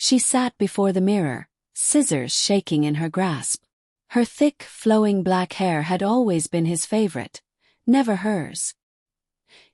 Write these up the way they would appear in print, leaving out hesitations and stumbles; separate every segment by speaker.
Speaker 1: She sat before the mirror, scissors shaking in her grasp. Her thick, flowing black hair had always been his favorite, never hers.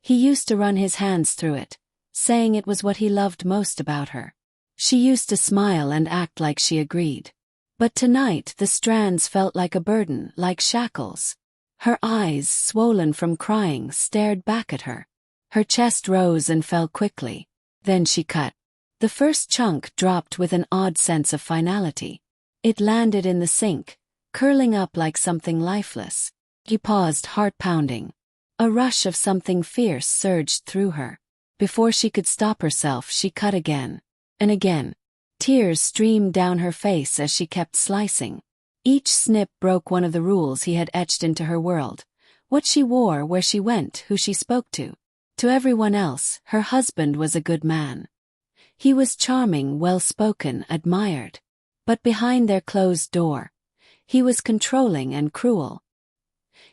Speaker 1: He used to run his hands through it, saying it was what he loved most about her. She used to smile and act like she agreed. But tonight the strands felt like a burden, like shackles. Her eyes, swollen from crying, stared back at her. Her chest rose and fell quickly. Then she cut. The first chunk dropped with an odd sense of finality. It landed in the sink, curling up like something lifeless. He paused, heart pounding. A rush of something fierce surged through her. Before she could stop herself, she cut again. And again. Tears streamed down her face as she kept slicing. Each snip broke one of the rules he had etched into her world. What she wore, where she went, who she spoke to. To everyone else, her husband was a good man. He was charming, well-spoken, admired. But behind their closed door, he was controlling and cruel.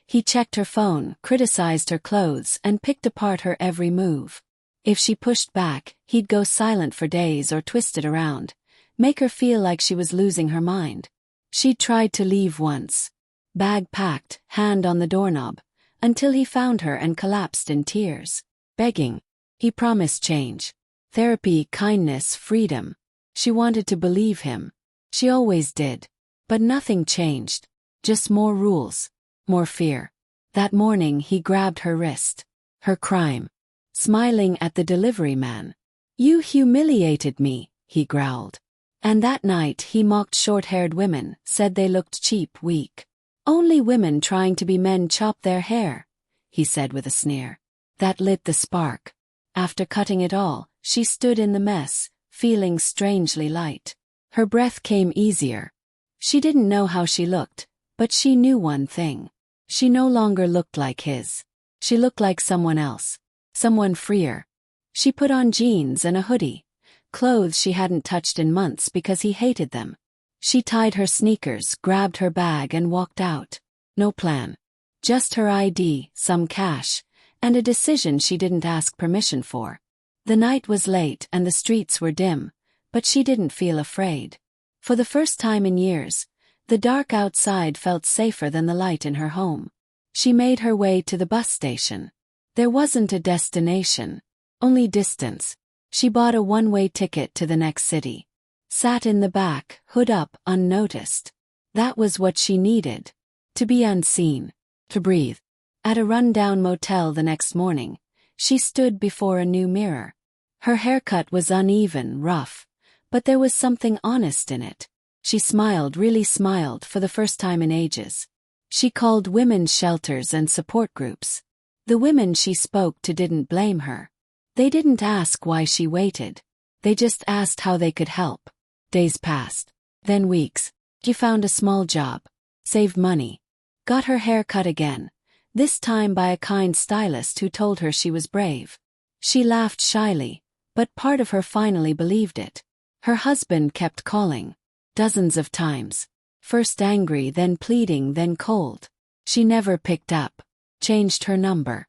Speaker 1: He checked her phone, criticized her clothes, and picked apart her every move. If she pushed back, he'd go silent for days or twist it around, make her feel like she was losing her mind. She'd tried to leave once. Bag packed, hand on the doorknob, until he found her and collapsed in tears. Begging. He promised change. Therapy, kindness, freedom. She wanted to believe him. She always did. But nothing changed. Just more rules. More fear. That morning he grabbed her wrist. Her crime. Smiling at the delivery man. "You humiliated me," he growled. And that night he mocked short-haired women, said they looked cheap, weak. "Only women trying to be men chop their hair," he said with a sneer. That lit the spark. After cutting it all, she stood in the mess, feeling strangely light. Her breath came easier. She didn't know how she looked, but she knew one thing. She no longer looked like his. She looked like someone else. Someone freer. She put on jeans and a hoodie, clothes she hadn't touched in months because he hated them. She tied her sneakers, grabbed her bag and walked out. No plan. Just her ID, some cash, and a decision she didn't ask permission for. The night was late and the streets were dim, but she didn't feel afraid. For the first time in years, the dark outside felt safer than the light in her home. She made her way to the bus station. There wasn't a destination, only distance. She bought a one-way ticket to the next city. Sat in the back, hood up, unnoticed. That was what she needed. To be unseen. To breathe. At a run-down motel the next morning, she stood before a new mirror. Her haircut was uneven, rough, but there was something honest in it. She smiled, really smiled, for the first time in ages. She called women's shelters and support groups. The women she spoke to didn't blame her. They didn't ask why she waited. They just asked how they could help. Days passed. Then weeks. She found a small job. Saved money. Got her hair cut again. This time by a kind stylist who told her she was brave. She laughed shyly, but part of her finally believed it. Her husband kept calling. Dozens of times. First angry, then pleading, then cold. She never picked up. Changed her number.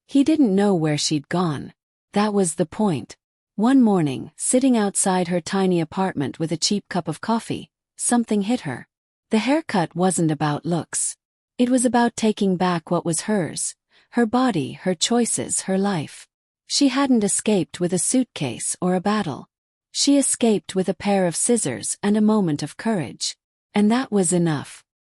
Speaker 1: He didn't know where she'd gone. That was the point. One morning, sitting outside her tiny apartment with a cheap cup of coffee, something hit her. The haircut wasn't about looks. It was about taking back what was hers. Her body, her choices, her life. She hadn't escaped with a suitcase or a battle. She escaped with a pair of scissors and a moment of courage. And that was enough.